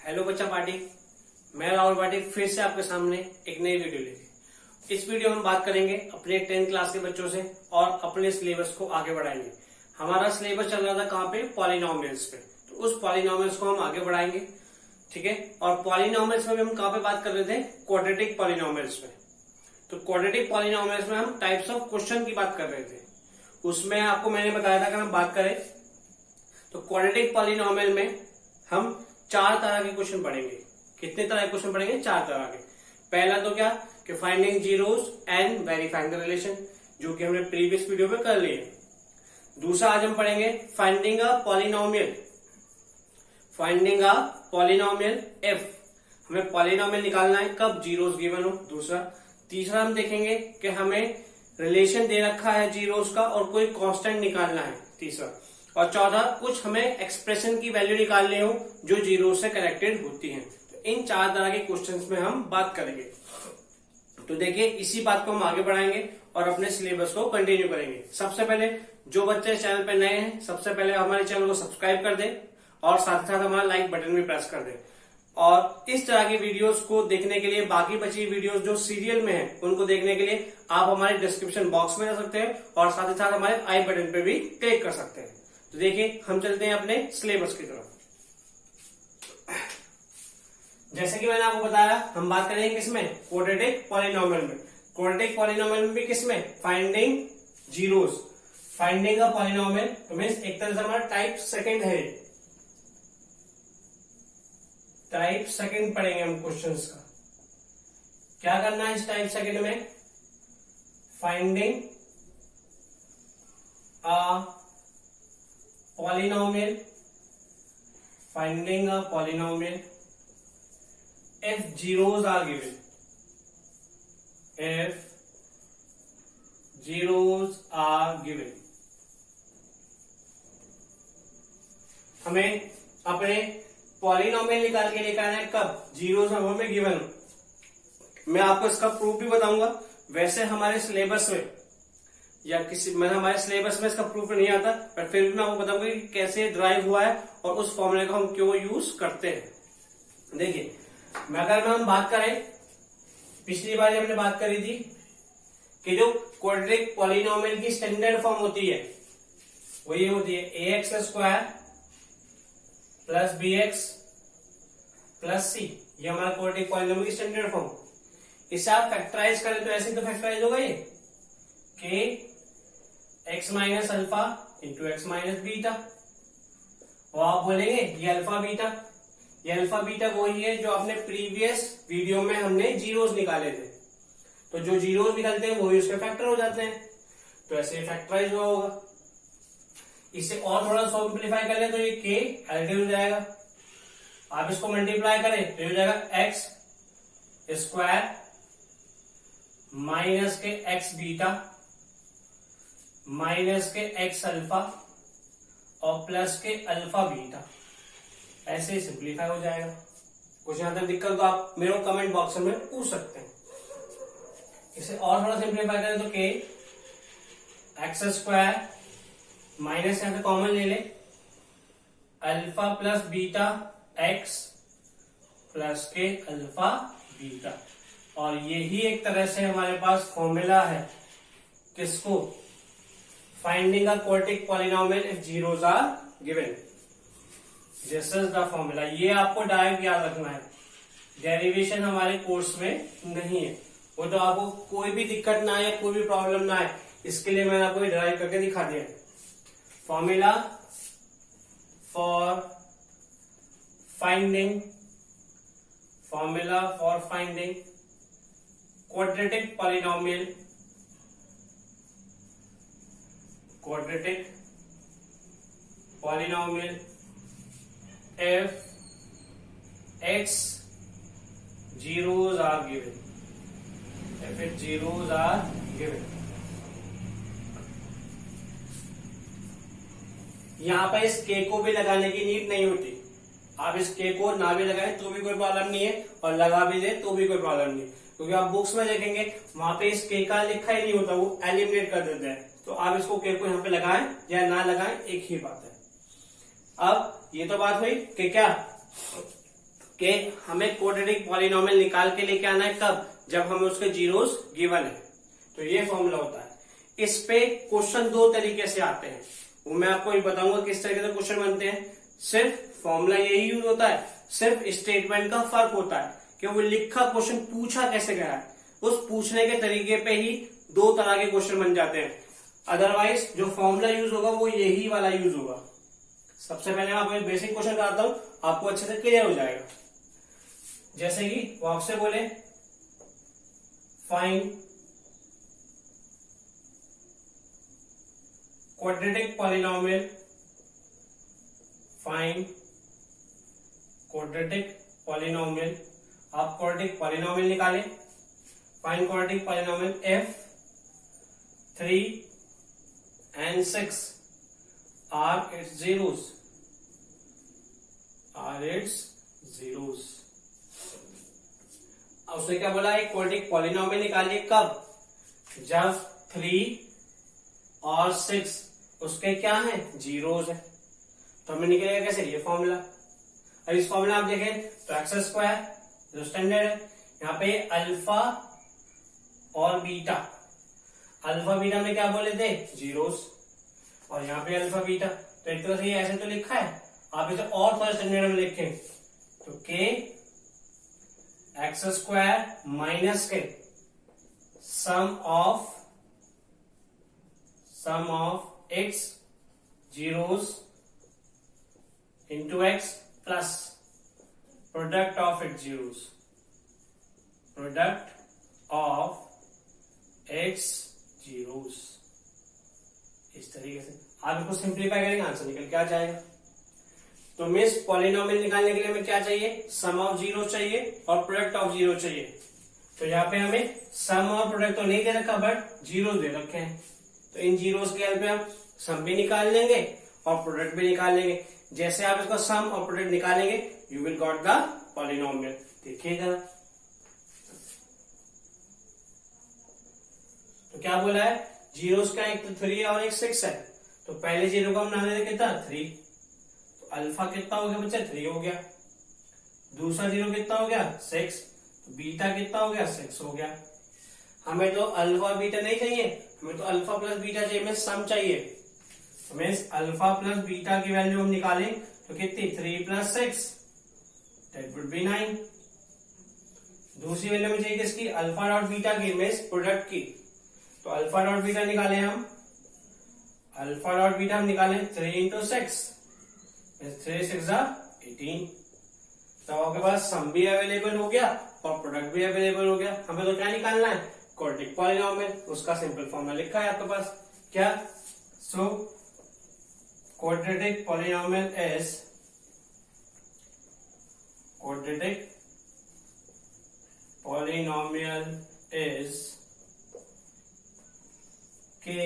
Hello बच्चा party, मैं Rahul party फिर से आपके सामने एक नई वीडियो लेके। इस वीडियो में हम बात करेंगे अपने 10th क्लास के बच्चों से और अपने सिलेबस को आगे बढ़ाएंगे। हमारा सिलेबस चल रहा था कहाँ पे? पॉलिनोमियल्स पे। तो उस पॉलिनोमियल्स को हम आगे बढ़ाएंगे, ठीक है। और पॉलिनोमियल्स में भी हम कहाँ पे बात कर रहे थे? क्वाड्रेटिक पॉलिनोमियल्स में। तो क्वाड्रेटिक पॉलिनोमियल्स में हम टाइप्स ऑफ क्वेश्चन की बात कर रहे थे। उसमें आपको मैंने बताया था, अगर हम बात करें तो क्वाड्रेटिक पॉलिनोमियल में हम 4 तरह के क्वेश्चन पढ़ेंगे। कितने तरह के क्वेश्चन पढ़ेंगे? 4 तरह के। पहला तो क्या कि finding zeros and verifying the relation, जो कि हमने प्रीवियस वीडियो में कर लिए। दूसरा आज हम पढ़ेंगे finding a polynomial, finding a polynomial F. हमें पॉलिनोमियल निकालना है कब? जीरोस गिवन हो। दूसरा। तीसरा हम देखेंगे कि हमें रिलेशन दे रखा है जीरोस का और कोई कांस्टेंट निकालना है, तीसरा। और चौथा, कुछ हमें एक्सप्रेशन की वैल्यू निकालनी हो जो जीरो से कनेक्टेड होती हैं। तो इन 4 तरह के क्वेश्चंस में हम बात करेंगे। तो देखिए, इसी बात को हम आगे बढ़ाएंगे और अपने सिलेबस को कंटिन्यू करेंगे। सबसे पहले जो बच्चे चैनल पे नए हैं, सबसे पहले हमारे चैनल को सब्सक्राइब कर दें और साथ साथ हमारा लाइक बटन भी प्रेस कर दें। और इस तरह की वीडियोस को देखने के लिए, बाकी बची वीडियोस जो सीरियल में है उनको देखने के लिए आप हमारे डिस्क्रिप्शन बॉक्स में जा सकते हैं और साथ ही साथ हमारे आई बटन पे भी क्लिक कर सकते हैं। तो देखिए, हम चलते हैं अपने सिलेबस की तरफ। जैसे कि मैंने आपको बताया, हम बात करेंगे किसमें? क्वाड्रेटिक पॉलिनोमियल में। क्वाड्रेटिक पॉलिनोमियल में भी किसमें? Finding zeros, finding a polynomial. तो मींस एक तरह से हमारा टाइप सेकंड है। टाइप सेकंड पढ़ेंगे हम क्वेश्चंस का। क्या करना है इस टाइप सेकंड में? Finding a polynomial, finding a polynomial if zeros are given, if zeros are given। हमें अपने पॉलिनोमियल निकाल के लेकर आना है कब? जीरोस हमें गिवन। मैं आपको इसका प्रूफ भी बताऊंगा। वैसे हमारे सिलेबस में या हमारे सिलेबस में इसका प्रूफ नहीं आता, पर फिर भी मैं आपको बताऊंगा कि कैसे ड्राइव हुआ है और उस फॉर्मूले को हम क्यों यूज करते हैं। देखिए, अगर हम बात करें, पिछली बार हमने बात करी थी कि जो क्वाड्रेटिक पॉलिनोमियल की स्टैंडर्ड फॉर्म होती है वो ये होती है ax square plus bx plus c। ये हमारा क्वाड्रेटिक पॉलिनोमियल की स्टैंडर्ड फॉर्म। इसे आप फैक्टराइज करें तो ऐसे ही तो फैक्टराइज होगा ये कि x minus alpha into x minus beta. और आप बोलेंगे ये अल्फा बीटा, ये अल्फा बीटा वही है जो अपने प्रीवियस वीडियो में हमने जीरोस निकाले थे। तो जो जीरोस निकलते हैं वही उसके फैक्टर हो जाते हैं। तो ऐसे फैक्टराइज हुआ होगा। इसे और थोड़ा सिंप्लीफाई कर ले तो ये k एलसीएम हो जाएगा। आप इसको मल्टीप्लाई करें तो हो जाएगा x स्क्वायर माइनस के x बीटा माइनस के x अल्फा और प्लस के अल्फा बीटा। ऐसे सिंप्लीफाई हो जाएगा। कुछ यहां तक दिक्कत तो आप मेरे को कमेंट बॉक्स में पूछ सकते हैं। इसे और थोड़ा सिंप्लीफाई करें तो k एक्स स्क्वायर माइनस यहां से कॉमन ले ले, alpha plus beta x plus के अल्फा बीटा। और यही एक तरह से हमारे पास फॉर्मूला है किसको? Finding a quadratic polynomial if zeros are given. This is the formula. ये आपको डायरेक्ट याद रखना है, डेरिवेशन हमारे कोर्स में नहीं है। वो तो आपको कोई भी दिक्कत ना आए, कोई भी प्रॉब्लम ना आए, इसके लिए मैंने आपको ड्राइव करके दिखा दिया। Formula for finding, formula for finding quadratic polynomial, quadratic polynomial if x zeros are given, if its zeros are given। यहां पर इस k को भी लगाने की नीड नहीं होती। आप इस k को ना भी लगाएं तो भी कोई प्रॉब्लम नहीं है और लगा भी दे तो भी कोई प्रॉब्लम नहीं है, क्योंकि आप बुक्स में देखेंगे वहां पे इस k का लिखा ही नहीं होता, वो एलिमिनेट कर देते हैं। तो आप इसको k को यहाँ पे लगाएं या ना लगाएं, एक ही बात है। अब ये तो बात हुई कि क्या कि हमें क्वाड्रेटिक पॉलिनोमियल निकाल के लेके आना है कब, जब हमें उसके जीरोस गिवन है। तो ये फॉर्मूला होता है। इस पे क्वेश्चन दो तरीके से आते हैं, वो मैं आपको बताऊंगा किस तरीके से क्वेश्चन बनते हैं। सिर्फ फॉर्मूला यही यूज होता है, सिर्फ स्टेटमेंट का फर्क होता है कि वो लिखा क्वेश्चन पूछा कैसे गया है, उस पूछने के तरीके पे ही दो तरह के क्वेश्चन बन जाते हैं। अदरवाइज जो फॉर्मूला यूज होगा वो यही वाला यूज होगा। सबसे पहले मैं आपको एक बेसिक क्वेश्चन कराता हूं, आपको अच्छे से क्लियर हो जाएगा। जैसे कि वो आपसे बोले find quadratic polynomial, find quadratic polynomial. आप क्वाड्रेटिक पॉलिनोमियल निकालें। Find quadratic polynomial f 3 and 6 are its zeros, are its zeros। उसने क्या बोला, एक क्वाड्रेटिक पॉलिनोमियल निकालिए कब, जब 3 और 6 उसके क्या है, जीरोस है। तो हमें निकलेगा कैसे, ये फॉर्मूला। अब इस फॉर्मूला आप देखें तो एक्स स्क्वायर जो स्टैंडर्ड है, यहाँ पे अल्फा और बीटा, अल्फा बीटा में क्या बोले थे, जीरोस, और यहाँ पे अल्फा बीटा। तो एक तरह से ये ऐसे तो लिखा है, आप इसे और थोड़ा स्टैंडर्ड में लिखें तो के एक्स स्क्वायर माइनस के sum of x zeros into x plus product of x zeros, product of x zeros. इस तरीके से आप इसको सिंप्लीफाई करेंगे, आंसर निकल के आ जाएगा। तो मिस पॉलिनोमियल निकालने के लिए हमें क्या चाहिए, सम ऑफ जीरो चाहिए और प्रोडक्ट ऑफ जीरो चाहिए। तो यहाँ पे हमें सम और प्रोडक्ट तो नहीं दे रखा, बट जीरो दे रखे हैं। तो इन जीरोस के हेल्प में हम सम भी निकाल लेंगे और प्रोडक्ट भी निकाल लेंगे। जैसे आप इसका सम और प्रोडक्ट निकालेंगे, you will got the polynomial. देखिए जरा, तो क्या बोला है, जीरोस का एक तो 3 और एक 6 है। तो पहले जीरो को हम नाम दे कितना, 3। तो अल्फा कितना हो गया बच्चा, 3 हो गया। दूसरा जीरो कितना हो गया, 6। तो बीटा कितना हो गया, 6 हो गया। हमें तो अल्फा बीटा नहीं चाहिए, हमें तो अल्फा प्लस बीटा चाहिए, हमें सम चाहिए। हमें अल्फा प्लस बीटा की वैल्यू हम निकालें तो कितनी, 3 + 6 दैट वुड बी 9। दूसरी वैल्यू में चाहिए किसकी, अल्फा डॉट बीटा की, मींस प्रोडक्ट की। तो अल्फा डॉट बीटा निकाले हम, अल्फा डॉट बीटा हम निकाले 3 × 6, 3 × 6 = 18। तो आपके पास सम भी अवेलेबल हो गया और प्रोडक्ट भी अवेलेबल हो गया। हमें तो क्या निकालना है, क्वाड्रेटिक पॉलिनोमियल। उसका सिंपल फॉर्मूला लिखा है आपके पास, क्या, so quadratic polynomial is, quadratic polynomial is k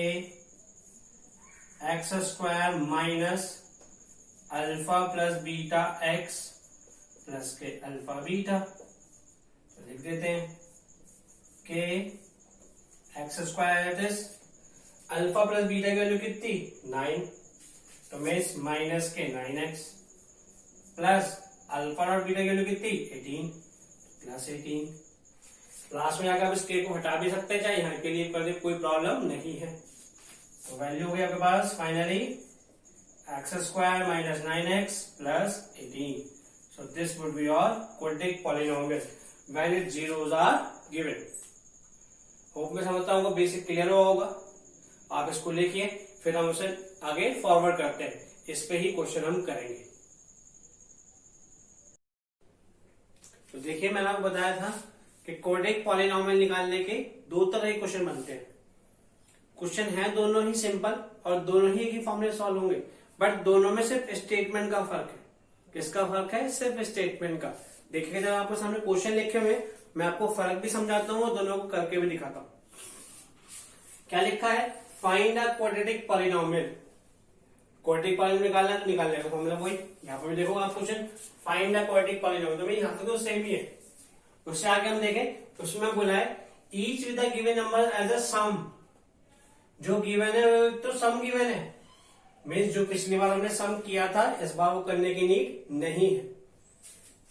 x square minus alpha plus beta x plus के अल्फा बीटा। तो लिख देते हैं k x square is alpha plus beta की वैल्यू कितनी, 9। तो मीन्स माइनस के 9x plus alpha dot beta की वैल्यू कितनी, 18 प्लस 18। लास्ट में आकर आप इस के को हटा भी सकते हैं, चाहे यहाँ के लिए कर दे, कोई प्रॉब्लम नहीं है। तो वैल्यू हो गई आपके पास finally x square minus 9x plus 18। So this would be your quadratic polynomial when it zeros are given. Hope मैं समझता हूँ बेसिक क्लियर होगा। आप इसको लिखिए, फिर हम उसे आगे फॉरवर्ड करते हैं। इस पे ही क्वेश्चन हम करेंगे। तो देखिए, मैंने आपको बताया था कि क्वाड्रेटिक पॉलिनोमियल निकालने के दो तरह के क्वेश्चन बनते हैं। क्वेश्चन है दोनों ही सिंपल और दोनों ही एक ही फॉर्मूले सॉल्व होंगे, बट दोनों में सिर्फ स्टेटमेंट का फर्क है। किसका फर्क है, सिर्फ स्टेटमेंट का। देखिए, जब आपको सामने क्वेश्चन लिखे हुए, मैं आपको फर्क भी समझाता हूँ और दोनों को करके भी दिखाता हूँ। क्या लिखा है, find a quadratic polynomial. Quadratic polynomial निकालना है तो निकालने का फॉर्मूला वही। यहाँ पर भी देखो आप question, find a quadratic polynomial, तो भाई यहाँ तो सेम ही है। उससे आगे हम देखें तो उसमें बोला है each with the given number as a sum. जो गिवन है तो सम गिवन है, मीन्स जो पिछली बार हमने सम किया था, इस बार वो करने की नीड नहीं है।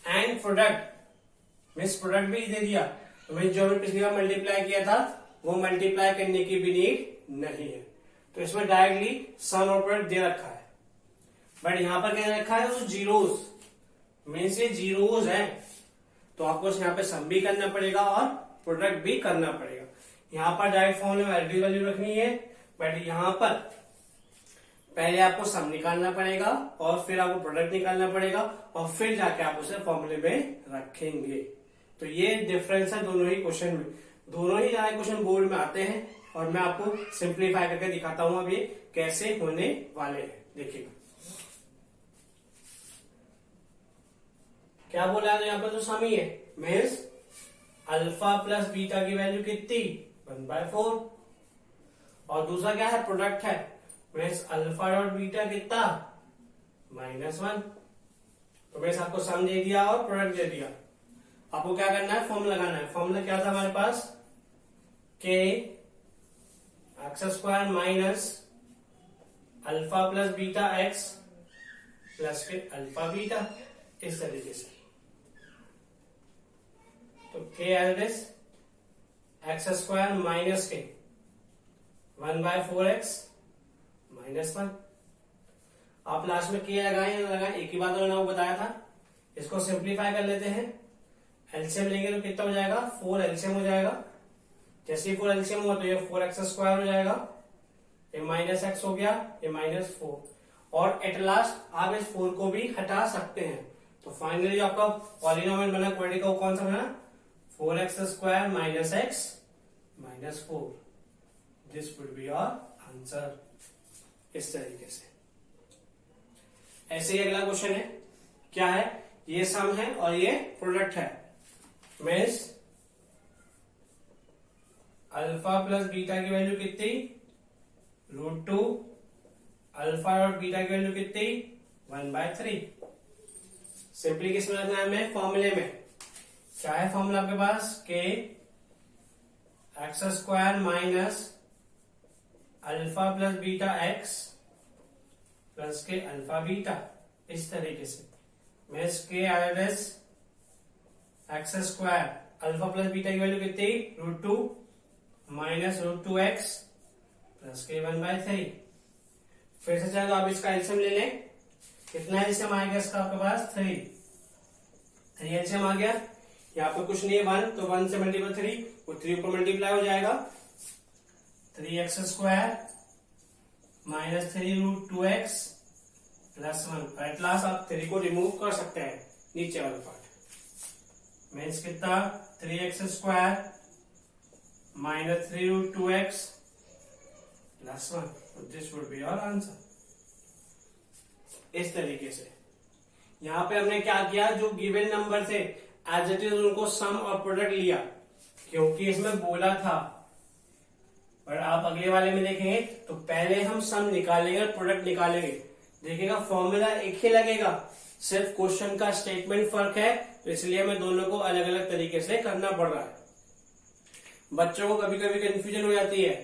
एंड प्रोडक्ट मीन्स प्रोडक्ट भी दे दिया, तो मीन्स जो हमने पिछली बार मल्टीप्लाई किया था वो मल्टीप्लाई करने की भी नीड नहीं है। तो इसमें डायरेक्टली सम और प्रोडक्ट दे रखा है, बट यहां पर क्या रखा है, वो जीरोस मीन्स ये जीरोस है, तो आपको यहाँ पे सम भी करना पड़ेगा और प्रोडक्ट भी करना पड़ेगा। यहाँ पर डायरेक्ट फॉर्मूले में एलटी वैल्यू रखनी है, बट यहाँ पर पहले आपको सम निकालना पड़ेगा और फिर आपको प्रोडक्ट निकालना पड़ेगा और फिर जाके आप उसे फॉर्मूले में रखेंगे। तो ये डिफरेंस है दोनों ही क्वेश्चन में। दोनों ही ज्यादा क्वेश्चन बोर्ड में आते हैं और मैं आपको सिंप्लीफाई करके दिखाता हूं अब ये कैसे होने वाले हैं। देखिएगा क्या बोला है, यहाँ पर तो सम ही है, मीन्स अल्फा प्लस बीटा की वैल्यू कितनी 1/4 और दूसरा क्या है, प्रोडक्ट है, मीन्स अल्फा डॉट बीटा कितना -1। तो मीन्स आपको सम दे दिया और प्रोडक्ट दे दिया। आपको क्या करना है, फॉर्मूला लगाना है। फॉर्मूला क्या था हमारे पास, के x square minus alpha plus beta x plus के अल्फा बीटा, इस तरीके से। तो के एज एक्स स्क्वायर माइनस के 1/4x -1। आप लास्ट में के लगाए या लगाए, एक ही बात मैंने बताया था। इसको सिंप्लीफाई कर लेते हैं, एलसीएम लेंगे तो कितना हो जाएगा, 4 एलसीएम हो जाएगा। जैसे ही 4 एलसीएम हुआ तो ये 4x स्क्वायर हो जाएगा, ये -x हो गया, ये -4 और एट लास्ट आप इस 4 को भी हटा सकते हैं। तो फाइनली आपका पॉलिनोमियल बना क्वाड्रेटिक का, कौन सा बना, 4x square minus x -4। This would be your answer. इस तरीके से ऐसे ही अगला क्वेश्चन है, क्या है, ये सम है और ये प्रोडक्ट है, मीन्स अल्फा प्लस बीटा की वैल्यू कितनी √2, अल्फा और बीटा की वैल्यू कितनी 1/3। सिंपली किस में रखना है हमें, फॉर्मूले में। क्या है फॉर्मूला आपके पास, के x square minus alpha plus beta x plus के अल्फा बीटा, इस तरीके से। मीन्स के RS x square alpha plus beta की वैल्यू कितनी √2 माइनस √2x प्लस के 1/3। फिर से चाहे तो आप इसका एलसीएम ले लें, कितना एलसीएम आएगा इसका आपके पास 3 एलसीएम आ गया। यहाँ पे कुछ नहीं है 1, तो 1 से मल्टीपल 3, वो 3 ऊपर मल्टीप्लाई हो जाएगा, 3x square minus 3√2x plus 1। At last आप 3 को रिमूव कर सकते हैं नीचे वाले पार्ट, मीन्स कितना 3x square minus 3√2x plus 1। This would be your answer. इस तरीके से यहां पे हमने क्या किया, जो गिवन नंबर थे एज इट इज उनको सम और प्रोडक्ट लिया, क्योंकि इसमें बोला था। पर आप अगले वाले में देखेंगे तो पहले हम सम निकालेंगे और प्रोडक्ट निकालेंगे। देखिएगा फॉर्मूला एक ही लगेगा, सिर्फ क्वेश्चन का स्टेटमेंट फर्क है, तो इसलिए हमें दोनों को अलग अलग तरीके से करना पड़ रहा है। बच्चों को कभी कभी कंफ्यूजन हो जाती है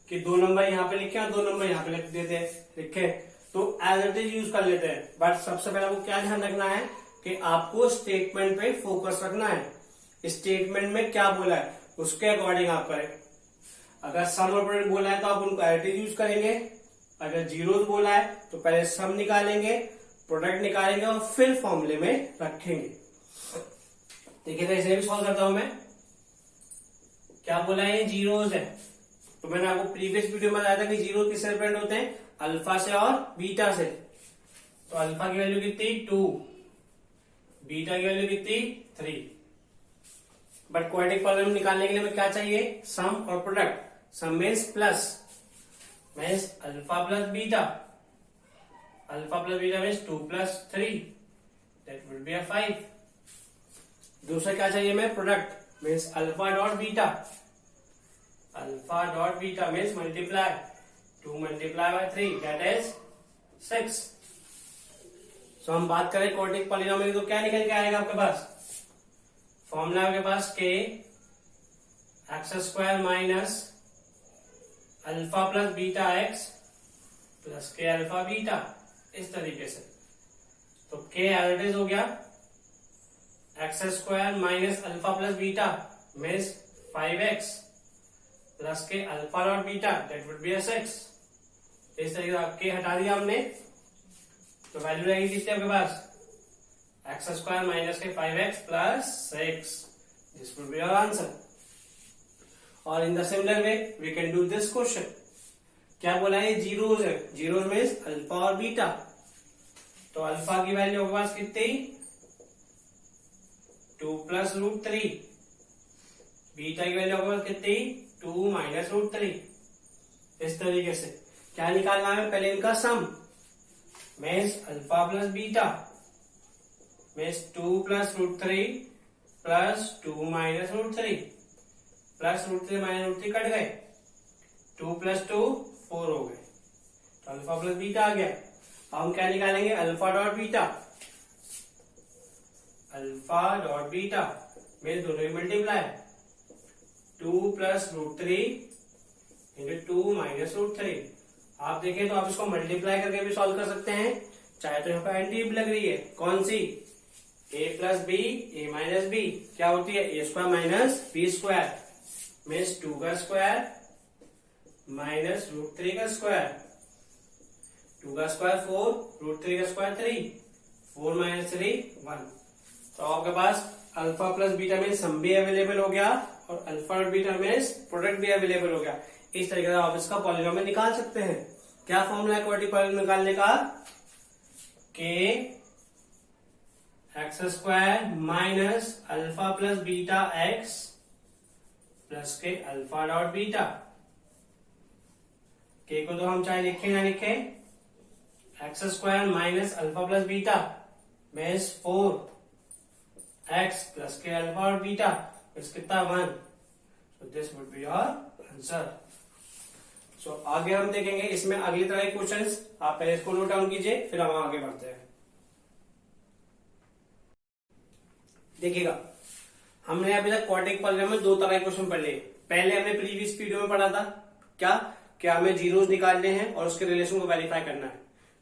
कि 2 नंबर यहाँ पे लिखे और 2 नंबर यहाँ पे लिख देते हैं, लिखे तो एज इट इज यूज कर लेते हैं। बट सबसे पहले आपको क्या ध्यान रखना है कि आपको स्टेटमेंट पे फोकस रखना है। स्टेटमेंट में क्या बोला है उसके अकॉर्डिंग आप करें। अगर सम और प्रोडक्ट बोला है तो आप उनको एज इट इज यूज करेंगे। अगर जीरोस बोला है तो पहले सम निकालेंगे, प्रोडक्ट निकालेंगे और फिर फॉर्मूले में रखेंगे। देखिए तो इसे भी सॉल्व करता हूं मैं। क्या बोला है, ये जीरोस है। तो मैंने आपको प्रीवियस वीडियो में बताया था कि जीरो किससे रिप्रेजेंट होते हैं, अल्फा से और बीटा से। तो अल्फा की वैल्यू कितनी 2, बीटा की वैल्यू कितनी 3। बट क्वाड्रेटिक पॉलिनोमियल निकालने के लिए हमें क्या चाहिए, सम और product. Sum means plus, means alpha plus beta, alpha plus beta means 2 + 3, that will be a 5। दूसरा क्या चाहिए हमें, product, means alpha dot beta, alpha dot beta means multiply 2 × 3 that is 6। So हम बात करें क्वाड्रेटिक पॉलिनोमियल तो क्या निकल के आएगा आपके पास, फॉर्मूला आपके पास के x square minus alpha plus beta x plus के अल्फा बीटा, इस तरीके से। तो के एज इट इज हो गया x square minus alpha plus beta means 5x plus के alpha dot beta that would be s x. इस तरीके से के हटा दिया हमने तो वैल्यू रहेगी कितनी आपके पास एक्स स्क्वायर माइनस के 5x plus 6 this would be your answer. और in the similar way we can do this question. क्या बोला है जीरोज है, जीरोज मीन्स अल्फा और बीटा। तो अल्फा की वैल्यू आपके पास कितनी 2 प्लस रूट 3, बीटा की वैल्यू आपके पास कितनी 2 माइनस रूट 3। इस तरीके से क्या निकालना है पहले इनका sum means alpha plus beta means 2 plus root 3 plus 2 minus root 3 plus root 3 minus root 3 cut गए 2 प्लस 2 4 हो गए तो अल्फा प्लस बीटा आ गया। अब हम क्या निकालेंगे alpha dot beta, alpha dot beta means दोनों ही multiply 2 plus root 3 into 2 minus root 3। आप देखें तो आप इसको मल्टीप्लाई करके भी सॉल्व कर सकते हैं, चाहे तो यहाँ पर एंटी लग रही है कौन सी a plus b a minus b क्या होती है a square minus b square means 2 का स्क्वायर माइनस रूट 3 का स्क्वायर 2 का स्क्वायर 4 रूट 3 का स्क्वायर 3 4 माइनस 3 1। तो आपके पास अल्फा प्लस बीटा में सम भी अवेलेबल हो गया और अल्फा और बीटा में प्रोडक्ट भी अवेलेबल हो गया। इस तरीके से आप इसका पॉलीनोमियल निकाल सकते हैं। क्या फॉर्मूला है क्वाड्रेटिक पॉलीनोमियल निकालने का k x square minus alpha plus beta x plus के अल्फा डॉट बीटा। के को तो हम चाहे लिखे ना लिखे x square minus alpha plus beta means 4x plus के अल्फा और बीटा इस कितना 1। So this would be your answer. सो आगे हम देखेंगे इसमें अगली तरह के क्वेश्चंस। आप पहले इसको नोट डाउन कीजिए फिर हम आगे बढ़ते हैं। देखिएगा हमने अभी तक क्वाड्रेटिक पॉलीनोमियल में 2 तरह के क्वेश्चन पढ़ लिए। पहले हमने प्रीवियस वीडियो में पढ़ा था क्या हमें जीरोस निकालने हैं और उसके रिलेशन को वेरीफाई करना है।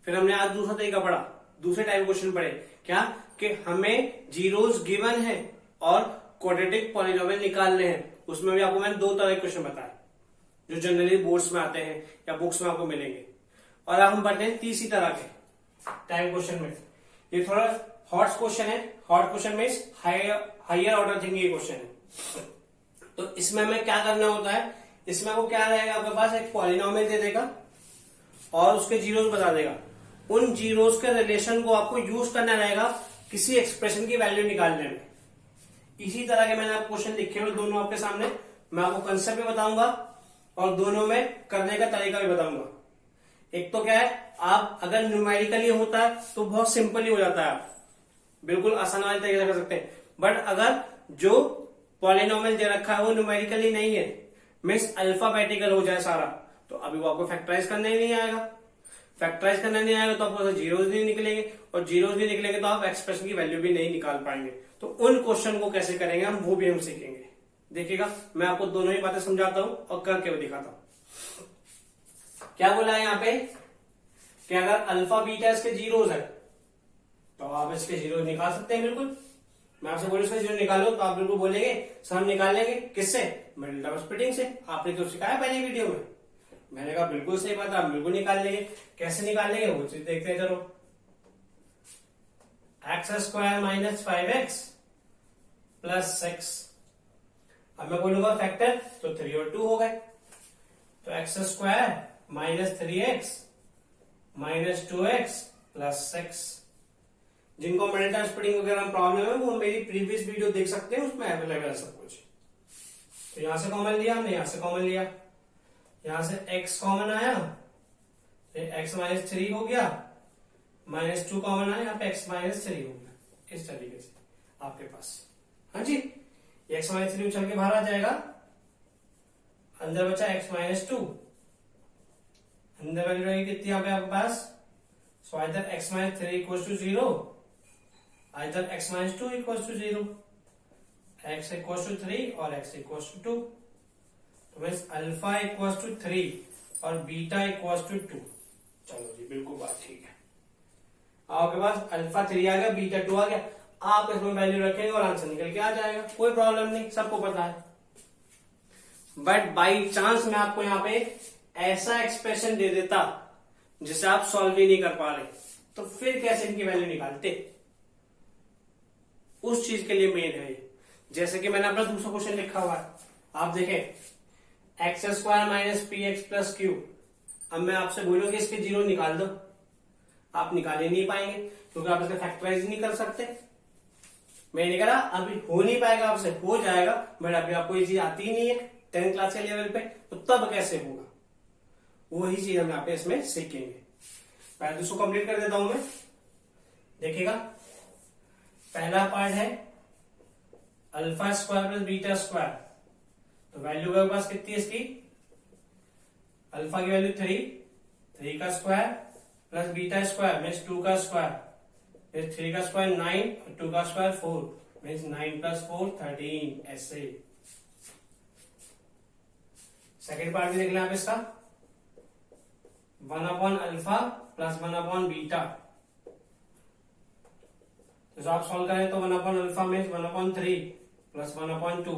फिर हमने आज दूसरा तरीका पढ़ा, दूसरे टाइप क्वेश्चन पढ़े क्या कि हमें जीरोस गिवन है और क्वाड्रेटिक पॉलीनोमियल निकालने हैं। उसमें भी आपको मैंने 2 तरह के क्वेश्चन बताए जो जनरली बोर्ड्स में आते हैं या बुक्स में आपको मिलेंगे। और अब हम पढ़ते हैं तीसरी तरह के टाइप क्वेश्चन में। ये थोड़ा हॉट क्वेश्चन है, हॉट क्वेश्चन में हायर ऑर्डर थिंकिंग क्वेश्चन है। तो इसमें हमें क्या करना होता है, इसमें वो क्या रहेगा आपके पास एक पॉलिनोमियल दे देगा और उसके जीरोस बता देगा। उन जीरोस के रिलेशन को आपको यूज करना रहेगा किसी एक्सप्रेशन की वैल्यू निकालने में। इसी तरह के मैंने आपको क्वेश्चन लिखे हुए दोनों आपके सामने, मैं आपको कंसेप्ट भी बताऊंगा और दोनों में करने का तरीका भी बताऊंगा। एक तो क्या है, आप अगर न्यूमेरिकली होता है तो बहुत सिंपल ही हो जाता है, आप बिल्कुल आसान वाले तरीके से कर सकते हैं। बट अगर जो पॉलिनोमियल दे रखा है वो न्यूमेरिकली नहीं है, मीन्स अल्फाबेटिकल हो जाए सारा, तो अभी वो आपको फैक्टराइज करना ही नहीं आएगा। फैक्टराइज करना नहीं आएगा तो आपको जीरोस नहीं निकलेंगे और जीरोस नहीं निकलेंगे तो आप एक्सप्रेशन की वैल्यू भी नहीं निकाल पाएंगे। तो उन क्वेश्चन को कैसे करेंगे हम, वो भी हम सीखेंगे। देखिएगा मैं आपको दोनों ही बातें समझाता हूं और करके भी दिखाता हूं। क्या बोला है यहाँ पे कि अगर अल्फा बीटा इसके जीरोस है तो आप इसके जीरो निकाल सकते हैं। बिल्कुल मैं आपसे बोलूं इसके जीरो निकालो तो आप बिल्कुल बोलेंगे सर हम निकाल लेंगे किससे, मिडिल टर्म स्प्लिटिंग से। आपने तो सिखाया पहले वीडियो में, मैंने कहा बिल्कुल सही बात है, आप बिल्कुल निकाल लेंगे। कैसे निकालेंगे वो चीज देखते हैं। चलो x square minus 5x plus 6, अब मैं बोलूंगा फैक्टर तो 3 और 2 हो गए। तो x square minus 3x minus 2x plus 6। जिनको मिडिल टर्म स्प्लिटिंग वगैरह प्रॉब्लम है वो मेरी प्रीवियस वीडियो देख सकते हैं, उसमें अवेलेबल है सब कुछ। तो यहां से कॉमन लिया हमने, यहां से कॉमन लिया, यहां से x कॉमन आया, x माइनस 3 हो गया, माइनस 2 कॉमन आया, यहाँ पे x माइनस 3 हो गया। इस तरीके से आपके पास, हाँ जी, x माइनस 3 उछल के बाहर आ जाएगा, अंदर बचा x माइनस 2, अंदर वैल्यू रहेगी कितनी यहाँ पे आपके पास। So either x minus 3 equals to 0, either x minus 2 equals to 0, x equals to 3 और x इक्वल्स टू 2। तो मीन्स अल्फा इक्वल्स टू 3 और बीटा इक्वल्स टू 2। चलो जी बिल्कुल बात ठीक है। आपके पास अल्फा 3 आ गया, बीटा 2 आ गया। आप इसमें वैल्यू रखेंगे और आंसर निकल के आ जाएगा, कोई प्रॉब्लम नहीं, सबको पता है। बट बाई चांस मैं आपको यहाँ पे ऐसा एक्सप्रेशन दे देता जिसे आप सॉल्व ही नहीं कर पा रहे, तो फिर कैसे इनकी वैल्यू निकालते? उस चीज के लिए मेन है ये। जैसे कि मैंने अपना दूसरा क्वेश्चन लिखा हुआ है, आप देखें x square minus P x plus Q. अब मैं आपसे बोलूंगी इसके जीरो निकाल दो, आप निकाल ही नहीं पाएंगे क्योंकि आप इसका फैक्टराइज नहीं कर सकते। मैं नहीं करा, अभी हो नहीं पाएगा आपसे, हो जाएगा बट अभी आपको ये चीज आती ही नहीं है 10th क्लास के लेवल पे, तो तब कैसे होगा वही चीज हम यहाँ पे इसमें सीखेंगे। पहले इसको कंप्लीट कर देता हूं मैं, देखिएगा। पहला पार्ट है alpha square plus beta square, तो वैल्यू मेरे पास कितनी है इसकी? अल्फा की वैल्यू 3 का square plus beta square means 2 का स्क्वायर, फिर 3 का स्क्वायर 9 और 2 का स्क्वायर 4 मीन्स 9 प्लस 4 13। ऐसे सेकेंड पार्ट भी देख लें आप इसका, 1 upon alpha plus 1 upon beta. तो आप सॉल्व करें तो 1 upon alpha means 1 upon 3 plus 1 upon 2।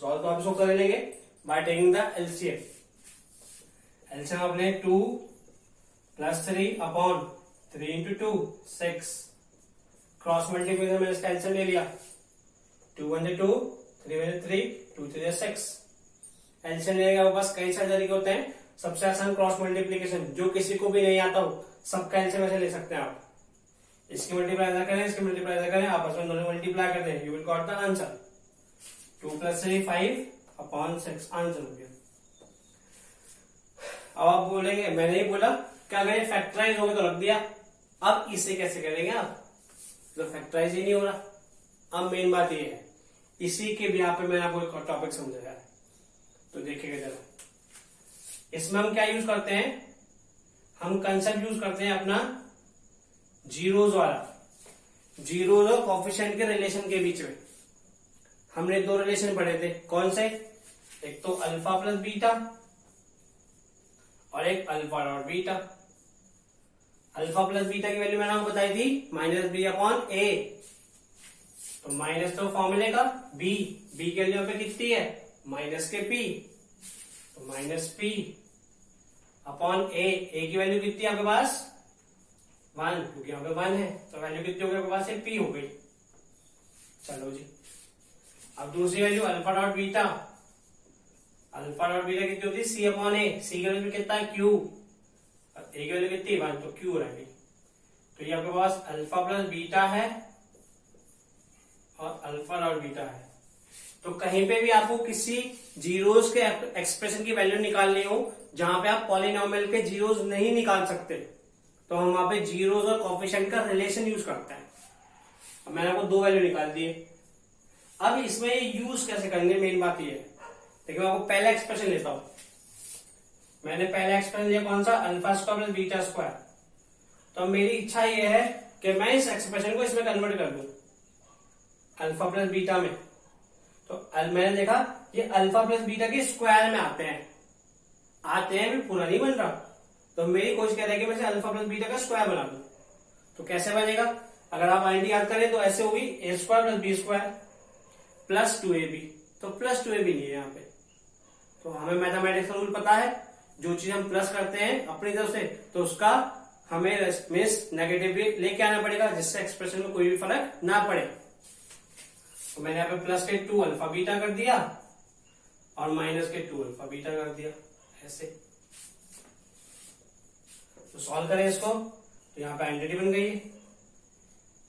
Solve तो आप इसको कर लेंगे by taking the LCM. LCM अपने 2 plus 3 upon 3 into 2 6, cross multiplication मैंने इसका एलसीएम ले लिया, 2 1 2 3 1 3 2 3 6। एलसीएम लेने के पास कई सारे तरीके होते हैं, सबसे आसान क्रॉस मल्टीप्लिकेशन, जो किसी को भी नहीं आता हो सबका एलसीएम ऐसे ले सकते हैं आप। इसकी मल्टीप्लाई ना करें, इसकी मल्टीप्लाई ना करें, आपस में दोनों मल्टीप्लाई कर दें, you will got the answer 2 plus 3 5 upon 6, answer हो गया। अब आप बोलेंगे मैंने ही बोला क्या अगर फैक्टराइज हो गया तो रख दिया, अब इसे कैसे करेंगे आप? तो फैक्टराइज ही नहीं हो रहा। अब मेन बात ये है, इसी के भी यहाँ पे मैंने आपको एक टॉपिक समझाया है, तो देखिएगा जरा। इसमें हम क्या यूज करते हैं? हम कंसेप्ट यूज करते हैं अपना जीरोज वाला, जीरोज और कोफिशिएंट के रिलेशन के बीच में। हमने दो रिलेशन पढ़े थे, कौन से? एक तो अल्फा प्लस बीटा और एक alpha dot beta. Alpha plus beta की वैल्यू मैंने आपको बताई थी माइनस बी अपॉन ए, तो माइनस तो फॉर्मूले का बी की वैल्यू पे कितनी है? माइनस के पी, तो माइनस पी अपॉन ए की वैल्यू कितनी है आपके पास? 1, क्योंकि यहाँ पे 1 है, तो वैल्यू कितनी हो गई आपके पास? पी हो गई। चलो जी, अब दूसरी value alpha dot beta. Alpha dot beta कितनी होती है? सी अपॉन ए, सी की वैल्यू कितना है? क्यू, ए की वैल्यू कितनी? 1, तो क्यू रह गई। तो ये आपके पास अल्फा प्लस बीटा है और अल्फा डॉट बीटा है। तो कहीं पे भी आपको किसी जीरोस के एक्सप्रेशन की वैल्यू निकालनी हो जहां पे आप पॉलिनोमियल के जीरोस नहीं निकाल सकते, तो हम वहां पे जीरोस और कोफिशिएंट का रिलेशन यूज करते हैं। अब मैंने आपको दो वैल्यू निकाल दिए, अब इसमें यूज कैसे करेंगे मेन बात ये है। देखिए मैं आपको पहला एक्सप्रेशन लेता हूं, मैंने पहला एक्सप्रेशन लिया कौन सा? Alpha square plus beta square. तो मेरी इच्छा ये है कि मैं इस एक्सप्रेशन को इसमें कन्वर्ट कर दूं अल्फा प्लस बीटा में। तो मैंने देखा ये अल्फा प्लस बीटा के स्क्वायर में आते हैं भी, पूरा नहीं बन रहा। तो मेरी कोशिश कर रही है कि मैं इसे अल्फा प्लस बीटा का स्क्वायर बना दूं। तो कैसे बनेगा? अगर आप आईडी याद करें तो ऐसे होगी a square plus b square plus 2ab, तो प्लस 2ab नहीं है यहाँ पे। तो हमें मैथमेटिक्स का रूल पता है, जो चीज हम प्लस करते हैं अपनी तरफ से तो उसका हमें मीन्स नेगेटिव भी लेके आना पड़ेगा, जिससे एक्सप्रेशन में कोई भी फर्क ना पड़े। तो मैंने यहाँ पे प्लस के 2 अल्फा बीटा कर दिया और माइनस के 2 अल्फा बीटा कर दिया, ऐसे। तो सॉल्व करें इसको, तो यहाँ पे आइडेंटिटी बन गई है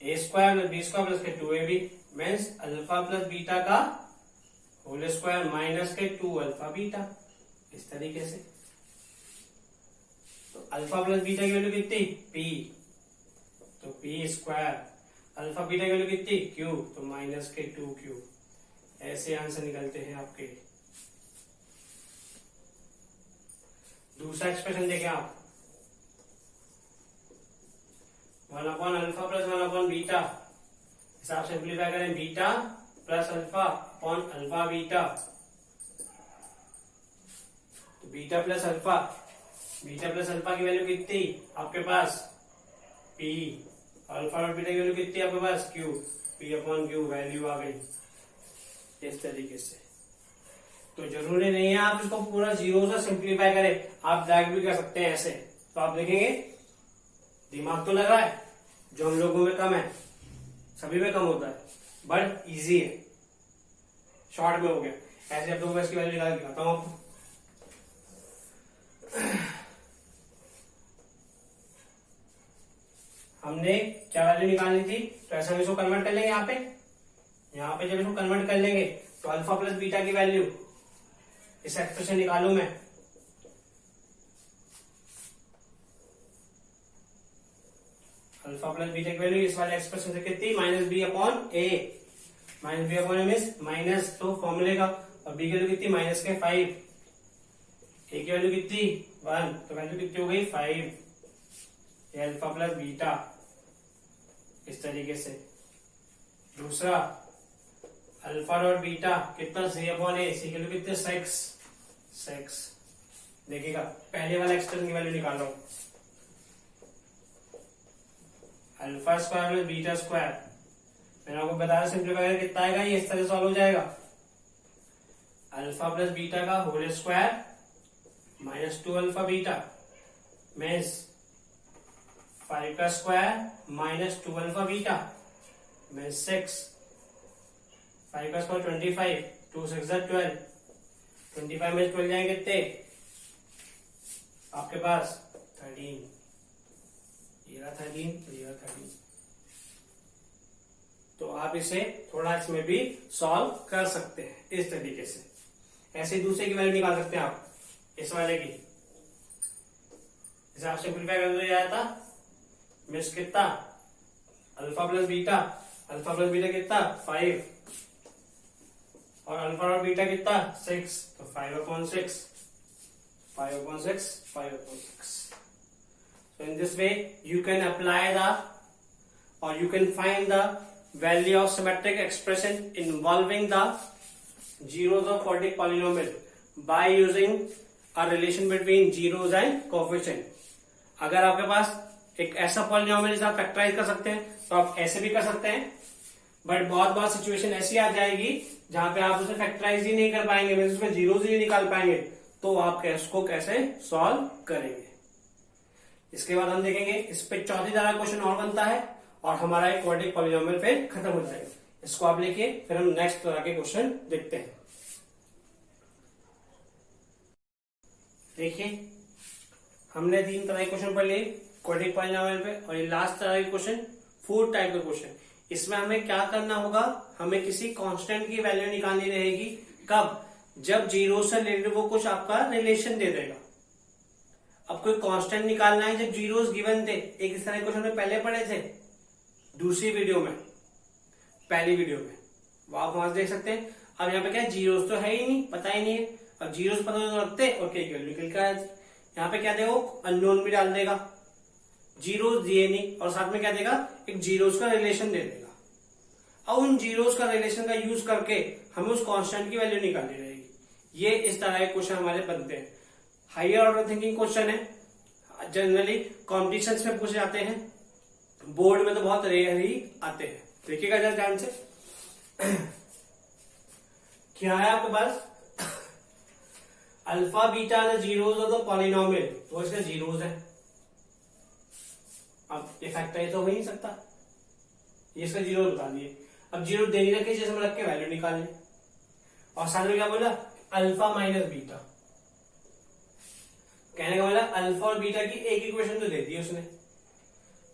a square plus b square plus के 2ab means alpha plus beta का होल स्क्वायर माइनस के 2 अल्फा बीटा, इस तरीके से। तो अल्फा प्लस बीटा की वैल्यू कितनी? पी, तो पी स्क्वायर। अल्फा बीटा की वैल्यू कितनी? क्यू, तो माइनस के 2q। ऐसे आंसर निकलते हैं आपके। दूसरा एक्सप्रेशन देखें आप, 1 upon alpha plus 1 upon beta, हिसाब सिंप्लीफाई करें beta plus alpha upon alpha beta, तो बीटा प्लस अल्फा की वैल्यू कितनी आपके पास? पी अल्फा डॉट बीटा की वैल्यू कितनी है आपके पास, q, p upon q value आ गई इस तरीके से। तो जरूरी नहीं है आप इसको पूरा जीरो से सिंप्लीफाई करें, आप डायरेक्ट भी कर सकते हैं ऐसे। तो आप देखेंगे दिमाग तो लग रहा है, जो हम लोगों में कम है, सभी में कम होता है, बट इजी है, शॉर्ट में हो गया। ऐसे आप लोगों को इसकी वैल्यू निकाल के दिखाता हूं आपको। हमने क्या वैल्यू निकालनी थी, तो ऐसे हम इसको कन्वर्ट कर लेंगे यहाँ पे जब इसको कन्वर्ट कर लेंगे तो अल्फा प्लस बीटा की वैल्यू इस एक्सप्रेशन निकालू मैं, अल्फा प्लस बीटा की वैल्यू इस वाले एक्सप्रेशन से कितनी, minus B upon A, minus B upon a means minus तो फॉर्मूले का, और बी की वैल्यू कितनी माइनस के 5, ए की वैल्यू कितनी 1, तो वैल्यू कितनी हो गई 5, ये अल्फा प्लस बीटा इस तरीके से। दूसरा अल्फा डॉट बीटा कितना, सी अपॉन ए, सी की वैल्यू कितने 6, देखिएगा पहले वाला एक्सप्रेशन की वैल्यू निकाल रहा हूं, alpha square plus beta square, मैंने आपको बताया सिंप्लीफाई कितना आएगा, ये इस तरह सॉल्व हो जाएगा, अल्फा प्लस बीटा का whole square minus 2 alpha beta means 5 का square minus 2 alpha beta means 6, 5 का स्क्वायर 25, 2 6 12, 25 में 12 जाएंगे कितने आपके पास 13, ये रहा 13, ये रहा 13। तो आप इसे थोड़ा इसमें भी सॉल्व कर सकते हैं इस तरीके से। ऐसे ही दूसरे की वैल्यू निकाल सकते हैं आप, इस वाले की, इसे आप सिंप्लीफाई कर दिया जाता मीन्स कितना, अल्फा प्लस बीटा कितना 5, और अल्फा और बीटा कितना 6, तो 5/6, 5/6। So in this way you can apply or you can find the value of symmetric expression involving the zeros of quadratic polynomial by using a relation between zeros and coefficient। अगर आपके पास एक ऐसा polynomial जिसे आप factorise कर सकते हैं तो आप ऐसे भी कर सकते हैं, बट बहुत बार सिचुएशन ऐसी आ जाएगी जहां पे आप उसे फैक्टराइज ही नहीं कर पाएंगे, मींस उसमें जीरोस ही नहीं निकाल पाएंगे, तो आप उसको कैसे सॉल्व करेंगे। इसके बाद हम देखेंगे इस पे चौथी तरह क्वेश्चन और बनता है और हमारा एक क्वाड्रेटिक पॉलिनोमियल फिर खत्म हो जाएगा। इसको आप लिखिए, फिर हम नेक्स्ट तरह के क्वेश्चन देखते हैं। देखिए हमने 3 तरह के क्वेश्चन पढ़ लिए क्वाड्रेटिक पॉलिनोमियल पे, और ये लास्ट तरह के क्वेश्चन 4 टाइप के क्वेश्चन। इसमें हमें क्या करना होगा, हमें किसी कांस्टेंट की वैल्यू निकालनी रहेगी। कब, जब जीरो से रिलेटेड वो कुछ आपका रिलेशन दे देगा। अब कोई कांस्टेंट निकालना है जब जीरोस गिवन थे, एक इस तरह क्वेश्चन में पहले पढ़े थे दूसरी वीडियो में, पहली वीडियो में, वो आप वहां देख सकते हैं। अब यहाँ पे क्या, जीरोस तो है ही नहीं, पता ही नहीं है। अब जीरोस पता तो रखते और के वैल्यू निकल के आए। यहाँ पे क्या देगा, अननोन भी डाल देगा, जीरोस दिए नहीं, और साथ में क्या देगा, एक जीरोस का रिलेशन दे देगा। अब उन जीरोस का रिलेशन का यूज करके हमें उस कांस्टेंट की वैल्यू निकालनी रहेगी। ये इस तरह के क्वेश्चन हमारे बनते हैं। हायर ऑर्डर थिंकिंग क्वेश्चन है, जनरली कॉम्पिटिशन्स में पूछे जाते हैं, बोर्ड में तो बहुत रेयर ही आते हैं। देखिएगा जरा ध्यान से, क्या है आपके पास, alpha beta the zeros of the polynomial, तो इसका जीरोस है। अब ये फैक्टर तो हो ही नहीं सकता, ये इसका जीरो बता दिए। अब जीरो दे नहीं रखे, जैसे हम रख के वैल्यू निकाल लें, और साथ में क्या बोला, अल्फा माइनस बीटा। कहने का मतलब अल्फा और बीटा की एक इक्वेशन तो दे दी उसने।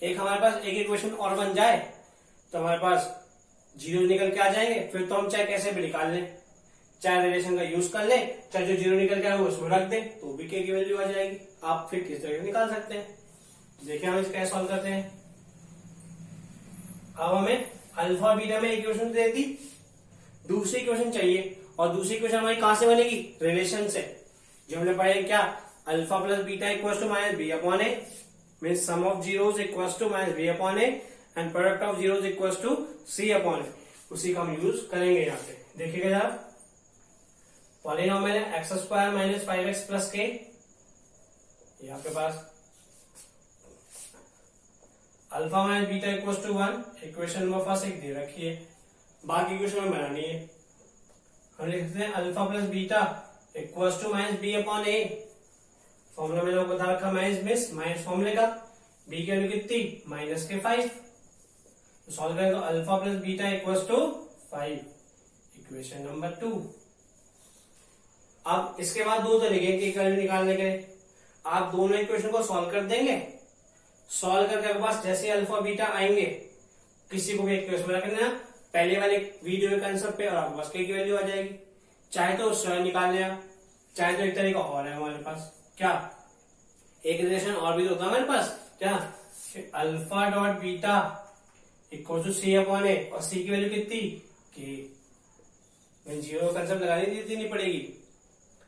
एक हमारे पास एक इक्वेशन और बन जाए तो हमारे पास जीरो निकल के आ जाएंगे, फिर तो हम चाहे कैसे भी निकाल लें, चाहे रिलेशन का यूज कर ले, चाहे जो जीरो निकल के आए उसमें रख दे, तो भी के की वैल्यू आ जाएगी। आप फिर किस तरह निकाल सकते हैं। देखिए हम इसे कैसे सॉल्व करते हैं। अब हमें अल्फा और बीटा में एक इक्वेशन दे दी, दूसरी इक्वेशन चाहिए, और दूसरी इक्वेशन हमारी कहां से बनेगी, रिलेशन से। जो हमने पढ़ा क्या, alpha plus beta equal to minus B upon a, means sum of zeros equal to minus B upon a and product of zeros equal to C upon a. उसी का हम यूज करेंगे यहाँ पे। देखिएगा जरा, पॉलिनोमियल है x square minus 5x plus k, आपके पास alpha minus beta equal to 1, equation number first एक दे रखी है, बाकी इक्वेशन में बनानी है। हम लिख सकते हैं alpha plus beta equal to minus B upon A, formula में लोग बता रखा माइनस फॉर्मूले का, बी की वैल्यू कितनी माइनस के 5, तो सॉल्व करें तो alpha plus beta equal to 5, equation number 2। अब इसके बाद दो तरीके की वैल्यू निकालने के, आप दोनों इक्वेशन को सॉल्व कर देंगे, सॉल्व करके आपके पास जैसे अल्फा बीटा आएंगे किसी को भी इक्वेशन में रखना पहले वाले वीडियो के कंसेप्ट पे, और आपके पास k की वैल्यू आ जाएगी। चाहे तो स्वयं निकाल लिया, चाहे तो एक तरीका और है हमारे पास, क्या एक रिलेशन और भी तो होता है हमारे पास, क्या alpha dot beta equal to C upon A, और सी की वैल्यू कितनी के, जीरो कंसेप्ट लगानी देनी पड़ेगी।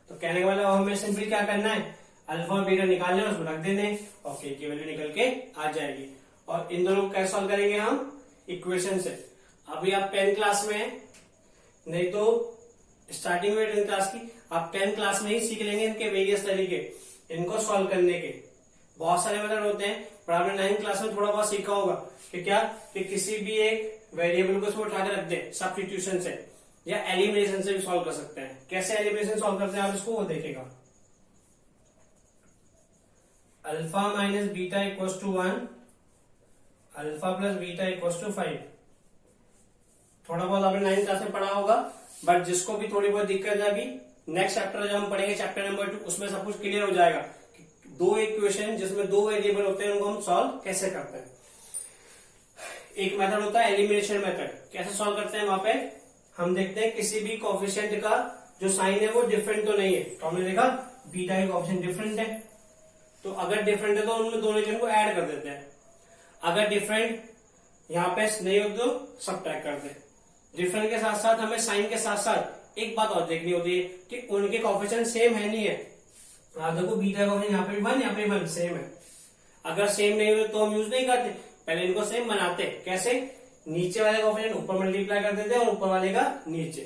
तो कहने का मतलब हमें सिंपली क्या करना है, अल्फा और बीटा निकालने और उसको रख देने, और के की वैल्यू निकल के आ जाएगी। और इन दोनों को कैसे सॉल्व करेंगे हम, इक्वेशन से। अभी आप 10th क्लास में हैं, नहीं तो स्टार्टिंग में 10th क्लास की, आप 10th क्लास में ही सीख लेंगे इनके वेरियस तरीके, इनको सॉल्व करने के बहुत सारे मेथड होते हैं, पर आपने 9th क्लास में थोड़ा बहुत सीखा होगा कि क्या कि किसी भी एक वेरिएबल को उठा के रख दे सब्स्टिट्यूशन से या एलिमिनेशन से भी सॉल्व कर सकते हैं। कैसे एलिमिनेशन सॉल्व करते हैं आप इसको वो देखेगा। Alpha minus beta equal to 1, alpha plus beta equal to 5। थोड़ा बहुत आपने 9th क्लास में पढ़ा होगा, बट जिसको भी थोड़ी बहुत दिक्कत है, अभी नेक्स्ट चैप्टर जो हम पढ़ेंगे चैप्टर नंबर 2, उसमें सब कुछ क्लियर हो जाएगा। दो इक्वेशन जिसमें दो वेरिएबल होते हैं उनको हम सॉल्व कैसे करते हैं। एक मेथड होता है एलिमिनेशन मेथड, कैसे सॉल्व करते हैं, वहां पे हम देखते हैं किसी भी कोएफिशिएंट का जो साइन है वो डिफरेंट तो नहीं है, तो हमने देखा बीटा का कोएफिशिएंट डिफरेंट है, तो अगर डिफरेंट है तो उनमें दोनों इक्वेशन को ऐड कर देते हैं। अगर डिफरेंट यहाँ पे नहीं हो तो सब्ट्रैक्ट कर दे। डिफरेंट के साथ साथ हमें साइन के साथ साथ एक बात और देखनी होती है कि उनके कोएफिशिएंट सेम है नहीं है। आप देखो बीटा का कोएफिशिएंट यहाँ पे 1, यहाँ पे 1 सेम है। अगर सेम नहीं हो तो हम यूज नहीं करते, पहले इनको सेम बनाते। कैसे, नीचे वाले का कोएफिशिएंट ऊपर मल्टीप्लाई कर देते हैं और ऊपर वाले का नीचे,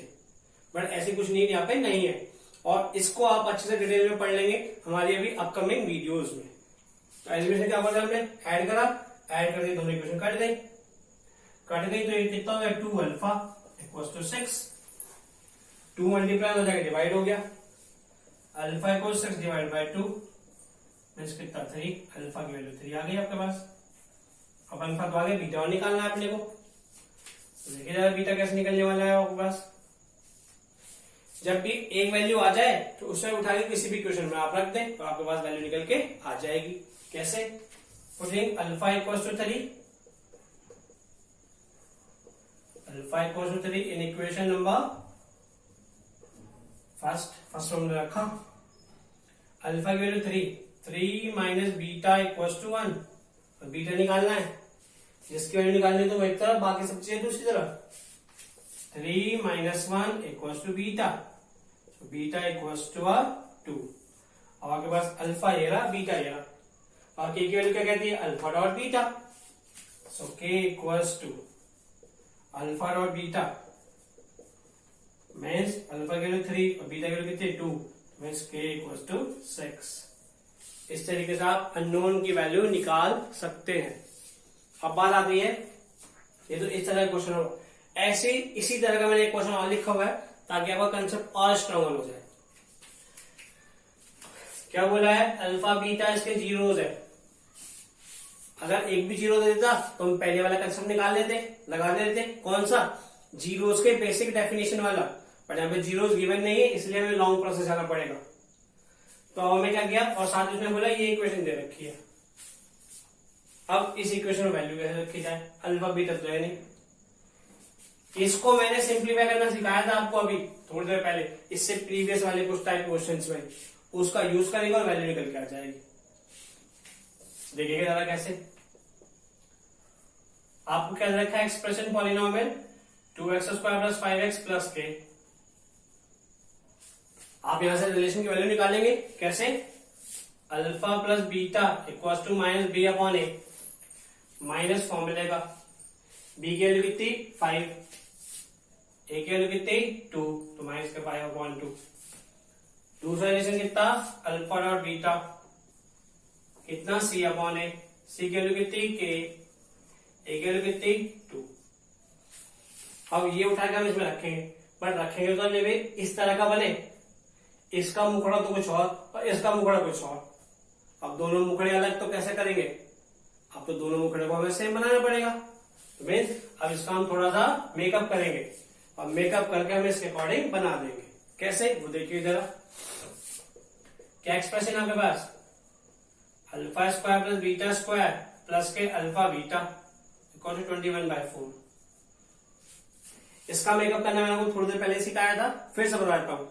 बट ऐसी कुछ नीड यहाँ पे नहीं है। और इसको आप अच्छे से डिटेल में पढ़ लेंगे हमारी अभी अपकमिंग वीडियोस में। तो एलिमिनेशन क्या बोला हमने, ऐड करा, ऐड कर दी, दोनों इक्वेशन कट गई तो ये कितना हो गया 2 अल्फा इक्वल टू 6, 2 मल्टीप्लाई हो जाएगा डिवाइड हो गया, alpha equal 6 divide by 2 means कितना 3, अल्फा की वैल्यू 3 आ गई आपके पास। अब अल्फा तो आगे बीटा और निकालना है अपने को, तो देखिए जरा बीटा कैसे निकलने वाला है आपके पास। जब भी एक वैल्यू आ जाए तो उसे उठा के किसी भी इक्वेशन में आप रख दें तो आपके पास वैल्यू निकल के आ जाएगी। कैसे, putting alpha equals to 3, alpha equals to 3 in equation number first हमने रखा अल्फा की value 3 minus beta equals to 1, तो बीटा निकालना है, जिसकी वैल्यू निकालनी तो एक तरफ, बाकी सब चीजें दूसरी तरफ। 3 minus 1 equals to beta, beta equals to 2, और आपके पास अल्फा ये रहा, बीटा ये रहा, और के की वैल्यू क्या कहती है, alpha dot beta. So k equals to alpha dot beta means alpha की वैल्यू 3 और बीटा की वैल्यू कितनी 2, मीन्स के इक्वल्स टू 6। इस तरीके से आप अननोन की वैल्यू निकाल सकते हैं। अब बात आती है, ये तो इस तरह का क्वेश्चन हो, ऐसे इसी तरह का मैंने एक क्वेश्चन और लिखा हुआ है ताकि आपका कंसेप्ट और स्ट्रॉन्ग हो जाए। क्या बोला है, अल्फा बीटा इसके जीरोज है, अगर एक भी जीरो दे देता तो हम पहले वाला कंसेप्ट निकाल लेते, लगा देते, कौन सा, जीरोज के बेसिक डेफिनेशन वाला, बट यहाँ पे जीरोज गिवन नहीं है इसलिए हमें लॉन्ग प्रोसेस आना पड़ेगा। तो हमें क्या किया, और साथ में उसने बोला ये इक्वेशन दे रखी है, अब इस इक्वेशन में वैल्यू कैसे रखी जाए, अल्फा बीटा तो है नहीं, इसको मैंने सिंप्लीफाई करना सिखाया था आपको अभी थोड़ी देर पहले, इससे प्रीवियस वाले कुछ टाइप क्वेश्चंस में, उसका यूज करेंगे और वैल्यू निकल के आ जाएगी। देखिएगा जरा कैसे। आपको क्या रखा है, expression polynomial 2x² plus 5x plus के। आप यहां से रिलेशन की वैल्यू निकालेंगे, कैसे, alpha plus beta equal to minus B upon A, minus फॉर्मूले का, बी की वैल्यू कितनी 5, ए की वैल्यू कितनी 2, तो माइनस का 5 अपॉन 2। दूसरा रिलेशन कितना, अल्फा डॉट बीटा कितना सी अपॉन ए, सी की वैल्यू कितनी के, ए की वैल्यू कितनी 2। अब ये उठा के हम इसमें रखेंगे, बट रखेंगे तो नहीं इस तरह का बने, इसका मुखड़ा तो कुछ और इसका मुखड़ा कुछ और। अब दोनों मुखड़े अलग तो कैसे करेंगे, अब तो दोनों मुखड़े को हमें सेम बनाना पड़ेगा। तो मीन्स अब इसका हम थोड़ा सा मेकअप करेंगे और मेकअप करके हम इसके अकॉर्डिंग बना देंगे। कैसे वो देखिए जरा, क्या एक्सप्रेशन आपके पास, alpha square plus beta square plus के अल्फा बीटा इक्वल टू 21/4। इसका मेकअप करना मैंने आपको थोड़ी देर पहले सिखाया था, फिर से बताता हूं।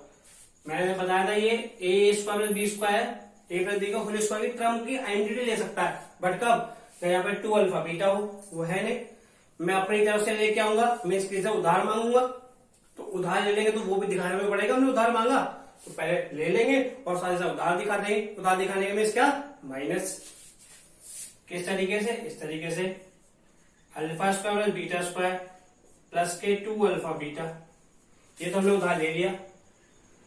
मैंने बताया था ये ए स्क्वायर प्लस बी स्क्वायर ए प्लस बी का होल स्क्वायर की टर्म की आइडेंटिटी ले सकता है, बट कब, यहाँ पे 2 अल्फा बीटा हो, वो है नहीं। मैं अपनी तरफ से लेके आऊंगा, मैं इसके से उधार मांगूंगा, तो उधार ले लेंगे तो वो भी दिखाने में पड़ेगा, हमने उधार मांगा तो पहले ले लेंगे और साथ ही साथ उधार दिखा देंगे। उधार दिखाने के मीन्स क्या, माइनस। किस तरीके से, इस तरीके से alpha square plus beta square plus के 2 अल्फा बीटा, ये तो हमने उधार ले लिया।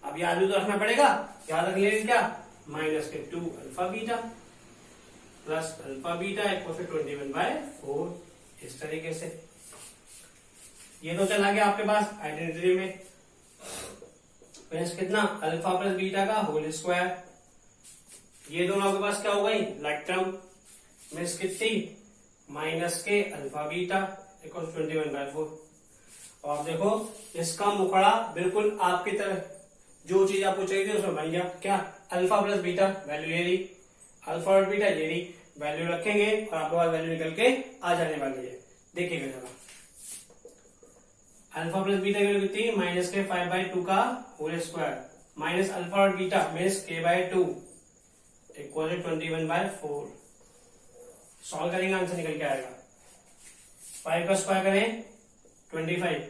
अब याद भी तो रखना पड़ेगा, याद रख लेंगे क्या, माइनस के 2 alpha beta plus alpha beta equal to 21/4। इस तरीके से ये तो चला गया आपके पास आइडेंटिटी में। कितना, अल्फा प्लस बीटा का होल स्क्वायर, ये दोनों आपके पास क्या हो गई, लाइक टर्म, मीन्स कितनी, माइनस के अल्फा बीटा इक्वल 21/4। और आप देखो इसका मुखड़ा बिल्कुल आपकी तरह, जो चीज आपको चाहिए थी उसमें बन गया। क्या, अल्फा प्लस बीटा वैल्यू ले ली, अल्फा और बीटा ले ली, वैल्यू रखेंगे और आपके पास वैल्यू निकल के आ जाने वाली है। देखिएगा जरा, अल्फा प्लस बीटा की वैल्यू कितनी, माइनस के 5/2 का होल स्क्वायर माइनस अल्फा और beta means k/2 equal 21/4। Solve करेंगे, आंसर निकल के आएगा। 5 का स्क्वायर करें 25,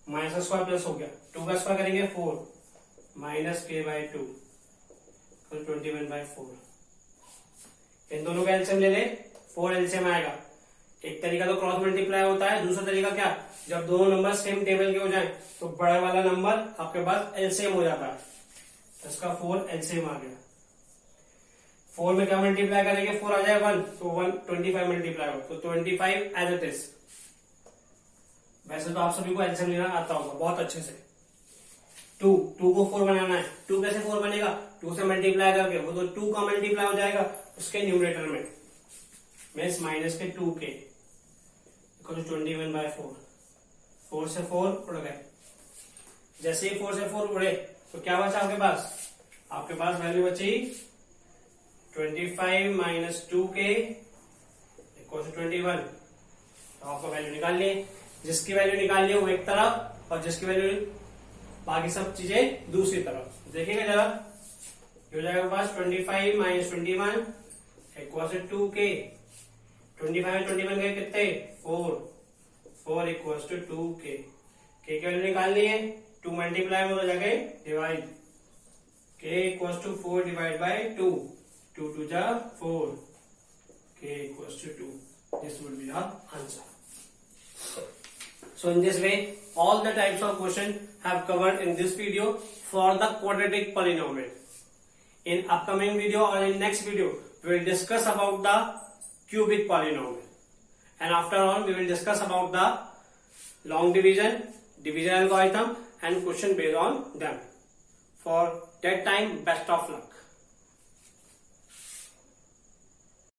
माइनस का स्क्वायर प्लस हो गया, 2 का स्क्वायर करेंगे 4 माइनस k/2 21/4। इन दोनों का एलसीएम ले ले, 4 एलसीएम आएगा। एक तरीका तो क्रॉस मल्टीप्लाई होता है, दूसरा तरीका क्या, जब दोनों नंबर सेम टेबल के हो जाए तो बड़ा वाला नंबर आपके पास एलसीएम हो जाता है। इसका 4 एलसीएम आ गया। 4 में क्या मल्टीप्लाई करेंगे, 4 आ जाए 1 तो 1 25 मल्टीप्लाई हो तो 25 एज इट इज। वैसे तो आप सभी को एलसीएम लेना आता होगा बहुत अच्छे से। 2 को 4 बनाना है, 2 कैसे 4 बनेगा, 2 से मल्टीप्लाई करके, वो तो 2 का मल्टीप्लाई हो जाएगा उसके न्यूमरेटर में, मीन्स माइनस के 2k इक्वल टू 21/4। 4 से 4 उड़ गए, जैसे ही 4 से 4 उड़े तो क्या बचा आपके पास, आपके पास वैल्यू बची 25 माइनस 2k इक्वल टू 21। तो आपको वैल्यू निकाल लिए, जिसकी वैल्यू निकाल ली वो एक तरफ और जिसकी वैल्यू बाकी सब चीजें दूसरी तरफ। देखिएगा जरा, हो जाएगा पास 25 माइनस 21 इक्वल टू 2k। 25 में 21 गए कितने, 4 इक्वल टू 2k। k की वैल्यू निकालनी है, 2 मल्टीप्लाई में हो जाएगा divide, k equal to 4 divide by 2, 2 2 जा 4, k equal to 2। This would be our answer. So in this way, all the types of question have covered in this video for the quadratic polynomial. In upcoming video or in next video, we will discuss about the cubic polynomial. And after all, we will discuss about the long division, division algorithm and question based on them. For that time, best of luck.